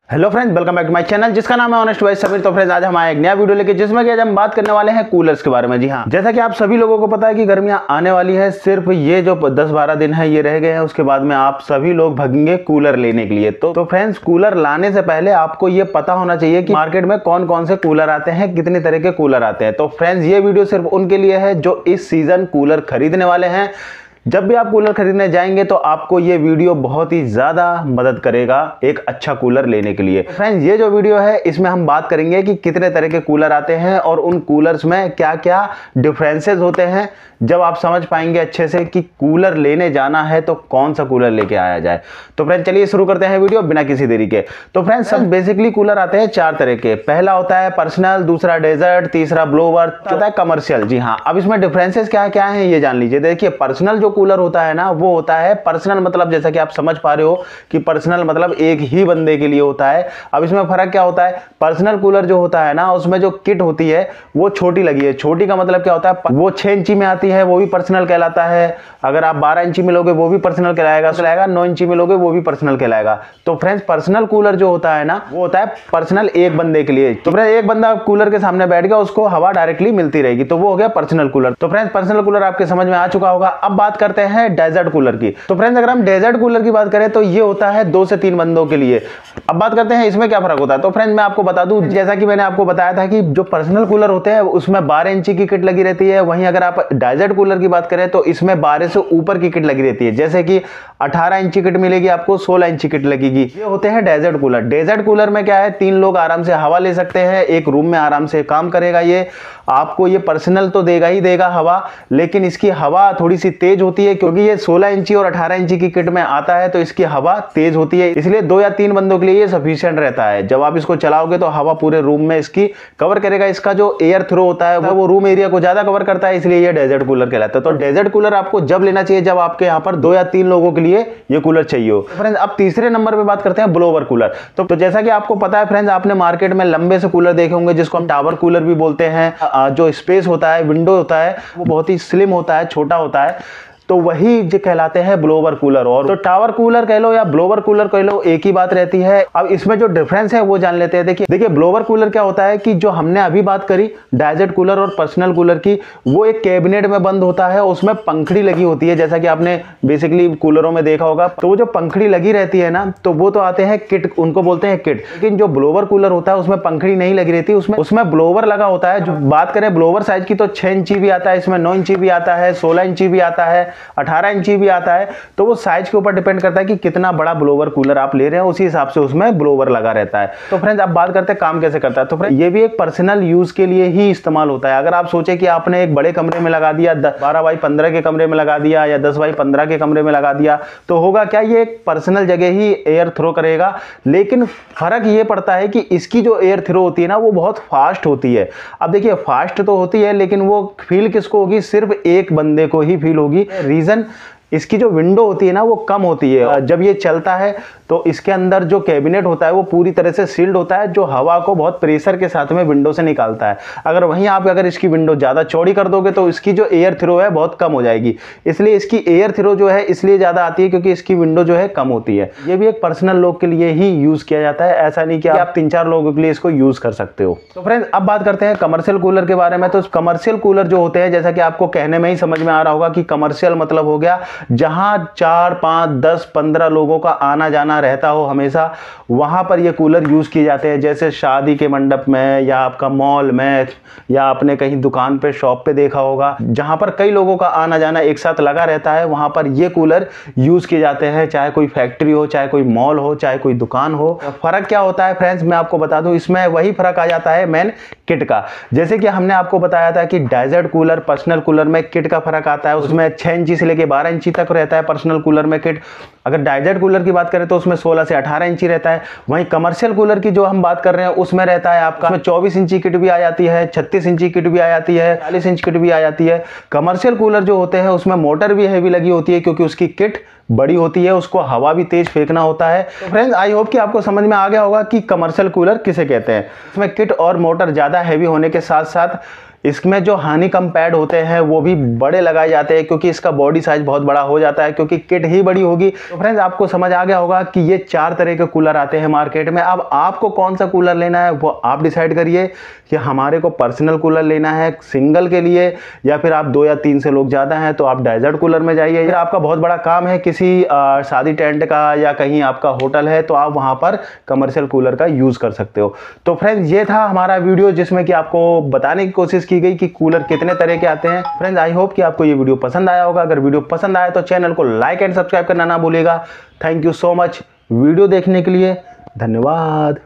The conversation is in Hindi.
Hello friends, welcome back to my channel जिसका नाम है ऑनेस्ट वॉइस समीर। तो फ्रेंड्स आज हम आए एक नया वीडियो लेके जिसमें कि आज हम बात करने वाले हैं कूलर्स के बारे में। जी हाँ, जैसा कि आप सभी लोगों को पता है कि गर्मियां आने वाली है। सिर्फ ये जो 10-12 दिन है ये रह गए हैं, उसके बाद में आप सभी लोग भागेंगे कूलर लेने के लिए। तो फ्रेंड्स कूलर लाने से पहले आपको ये पता होना चाहिए कि मार्केट में कौन कौन से कूलर आते हैं, कितने तरह के कूलर आते हैं। तो फ्रेंड्स ये वीडियो सिर्फ उनके लिए है जो इस सीजन कूलर खरीदने वाले हैं। जब भी आप कूलर खरीदने जाएंगे तो आपको ये वीडियो बहुत ही ज़्यादा मदद करेगा एक अच्छा कूलर लेने के लिए। फ्रेंड्स ये जो वीडियो है इसमें हम बात करेंगे कि कितने तरह के कूलर आते हैं और उन कूलर्स में क्या क्या डिफरेंसेस होते हैं। जब आप समझ पाएंगे अच्छे से कि कूलर लेने जाना है तो कौन सा कूलर लेके आया जाए। तो फ्रेंड्स चलिए शुरू करते हैं वीडियो बिना किसी देरी के। तो फ्रेंड्स सब बेसिकली कूलर आते हैं 4 तरह के। पहला होता है पर्सनल, दूसरा डेजर्ट, तीसरा ब्लोवर, चौथा है कमर्शियल। जी हाँ, अब इसमें डिफरेंसेस क्या क्या है ये जान लीजिए। देखिए पर्सनल जो कूलर होता है ना वो होता है पर्सनल, मतलब जैसा कि आप समझ पा रहे हो कि पर्सनल मतलब एक ही बंदे के लिए होता है। अब इसमें फर्क क्या होता है, पर्सनल कूलर जो होता है ना उसमें जो किट होती है वो छोटी लगी है। छोटी का मतलब क्या होता है, वो 6 इंची में आती है, वो भी पर्सनल कहलाता है। अगर आप 12 इंची में लोगे वो भी पर्सनल कहलाएगा, 9 इंची में लोगे वो भी पर्सनल कहलाएगा। तो फ्रेंड्स पर्सनल कूलर जो होता है ना वो होता है पर्सनल एक बंदे के लिए। तो फ्रेंड्स एक बंदा कूलर के सामने बैठ गया, उसको हवा डायरेक्टली मिलती रहेगी, तो वो हो गया पर्सनल कूलर। तो फ्रेंड्स पर्सनल कूलर आपके समझ में आ चुका होगा। अब बात करते हैं डेजर्ट कूलर की। तो फ्रेंड्स अगर हम डेजर्ट कूलर की बात करें तो ये होता है 2 से 3 बंदों के लिए। अब बात करते हैं इसमें क्या फर्क होता है। तो फ्रेंड्स मैं आपको बता दूं, जैसा कि मैंने आपको बताया था कि जो पर्सनल कूलर होते हैं उसमें 12 इंची की किट लगी रहती है। वहीं अगर आप डेजर्ट कूलर की बात करें तो इसमें 12 से ऊपर की किट लगी रहती है। जैसे कि 18 इंची किट मिलेगी आपको, 16 इंची किट लगेगी। ये होते हैं डेजर्ट कूलर। डेजर्ट कूलर में क्या है, 3 लोग आराम से हवा ले सकते हैं, एक रूम में आराम से काम करेगा। ये आपको ये पर्सनल तो देगा ही देगा हवा, लेकिन इसकी हवा थोड़ी सी तेज होती है क्योंकि ये 16 इंची और 18 इंची की किट में आता है, तो इसकी हवा तेज होती है। इसलिए 2 या 3 बंदों के लिए ये सफिशिएंट रहता है। जब आप इसको चलाओगे तो हवा पूरे रूम में इसकी कवर करेगा। इसका जो एयर थ्रो होता है वो रूम एरिया को ज्यादा कवर करता है, इसलिए ये डेजर्ट कूलर कहलाता है। तो डेजर्ट कूलर आपको जब लेना चाहिए जब आपके यहाँ पर 2 या 3 लोगों के लिए ये कूलर चाहिए हो। फ्रेंड्स अब तीसरे नंबर पे बात करते हैं ब्लोवर कूलर। तो जैसा कि आपको पता है फ्रेंड्स, आपने मार्केट में लंबे से कूलर देखे होंगे जिसको हम टावर कूलर भी बोलते हैं। जो स्पेस होता है, विंडो होता है, वो बहुत ही स्लिम होता है, छोटा होता है, तो वही जो कहलाते हैं ब्लोवर कूलर। और तो टावर कूलर कह लो या ब्लोवर कूलर कह लो, एक ही बात रहती है। अब इसमें जो डिफरेंस है वो जान लेते हैं। देखिए ब्लोवर कूलर क्या होता है कि जो हमने अभी बात करी डेजर्ट कूलर और पर्सनल कूलर की, वो एक कैबिनेट में बंद होता है, उसमें पंखड़ी लगी होती है, जैसा कि आपने बेसिकली कूलरों में देखा होगा। तो वो जो पंखड़ी लगी रहती है ना, तो वो तो आते हैं किट, उनको बोलते हैं किट। लेकिन जो ब्लोवर कूलर होता है उसमें पंखड़ी नहीं लगी रहती, उसमें ब्लोवर लगा होता है। जो बात करें ब्लोवर साइज की तो 6 इंची भी आता है, इसमें 9 इंची भी आता है, 16 इंची भी आता है, 18 इंची भी आता है। तो वो साइज के ऊपर डिपेंड करता है कि कितना बड़ा ब्लोवर कूलर आप ले रहे हैं, उसी हिसाब से उसमें ब्लोवर लगा रहता है। तो फ्रेंड्स अब बात करते हैं काम कैसे करता है। तो फ्रेंड्स ये भी एक पर्सनल यूज के लिए ही इस्तेमाल होता है। अगर आप सोचे कि आपने एक बड़े कमरे में लगा दिया, 12 बाई 15 के कमरे में लगा दिया या 10 बाई 15 के कमरे में लगा दिया, तो होगा क्या, ये एक पर्सनल जगह ही एयर थ्रो करेगा। लेकिन फर्क ये पड़ता है कि इसकी जो एयर थ्रो होती है ना वो बहुत फास्ट होती है। अब देखिए फास्ट तो होती है लेकिन वो फील किसको होगी, सिर्फ एक बंदे को ही फील होगी। रीजन, इसकी जो विंडो होती है ना वो कम होती है। जब ये चलता है तो इसके अंदर जो कैबिनेट होता है वो पूरी तरह से सील्ड होता है, जो हवा को बहुत प्रेशर के साथ में विंडो से निकालता है। अगर अगर इसकी विंडो ज़्यादा चौड़ी कर दोगे तो इसकी जो एयर थ्रो है बहुत कम हो जाएगी। इसलिए इसकी एयर थ्रो जो है इसलिए ज़्यादा आती है क्योंकि इसकी विंडो जो है कम होती है। ये भी एक पर्सनल लोग के लिए ही यूज़ किया जाता है, ऐसा नहीं कि आप 3-4 लोगों के लिए इसको यूज़ कर सकते हो। तो फ्रेंड्स अब बात करते हैं कमर्शियल कूलर के बारे में। तो कमर्शियल कूलर जो होते हैं, जैसा कि आपको कहने में ही समझ में आ रहा होगा कि कमर्शियल मतलब हो गया जहां 4, 5, 10, 15 लोगों का आना जाना रहता हो हमेशा, वहां पर ये कूलर यूज किए जाते हैं। जैसे शादी के मंडप में या आपका मॉल में या आपने कहीं दुकान पे, शॉप पे देखा होगा, जहां पर कई लोगों का आना जाना एक साथ लगा रहता है, वहां पर ये कूलर यूज किए जाते हैं। चाहे कोई फैक्ट्री हो, चाहे कोई मॉल हो, चाहे कोई दुकान हो। फर्क क्या होता है फ्रेंड्स मैं आपको बता दूं, इसमें वही फर्क आ जाता है मेन किट का। जैसे कि हमने आपको बताया था कि डेजर्ट कूलर, पर्सनल कूलर में किट का फर्क आता है। उसमें 6 इंची से लेके 12 इंची तक रहता है पर्सनल कूलर में किट। अगर डेजर्ट कूलर की बात करें तो उसमें 16 से 18 इंची रहता है। वहीं कमर्शियल कूलर की जो हम बात कर रहे हैं उसमें रहता है आपका, उसमें 24 इंची किट भी आ जाती है, 36 इंची किट भी आ जाती है, 40 इंच किट भी आ जाती है। कमर्शियल कूलर जो होते हैं उसमें मोटर भी हैवी लगी होती है क्योंकि उसकी किट बड़ी होती है, उसको हवा भी तेज फेंकना होता है। तो फ्रेंड्स आई होप कि आपको समझ में आ गया होगा कि कमर्शियल कूलर किसे कहते हैं। इसमें किट और मोटर ज़्यादा हैवी होने के साथ साथ इसमें जो हनीकॉम्ब पैड होते हैं वो भी बड़े लगाए जाते हैं, क्योंकि इसका बॉडी साइज बहुत बड़ा हो जाता है, क्योंकि किट ही बड़ी होगी। तो फ्रेंड्स आपको समझ आ गया होगा कि ये 4 तरह के कूलर आते हैं मार्केट में। अब आपको कौन सा कूलर लेना है वो आप डिसाइड करिए कि हमारे को पर्सनल कूलर लेना है सिंगल के लिए, या फिर आप 2 या 3 से लोग ज़्यादा हैं तो आप डेजर्ट कूलर में जाइए। फिर आपका बहुत बड़ा काम है किसी शादी टेंट का या कहीं आपका होटल है तो आप वहाँ पर कमर्शियल कूलर का यूज़ कर सकते हो। तो फ्रेंड्स ये था हमारा वीडियो जिसमें कि आपको बताने की कोशिश की गई कि कूलर कितने तरह के आते हैं। फ्रेंड्स आई होप कि आपको ये वीडियो पसंद आया होगा। अगर वीडियो पसंद आया तो चैनल को लाइक एंड सब्सक्राइब करना ना भूलिएगा। Thank you so much video देखने के लिए, धन्यवाद।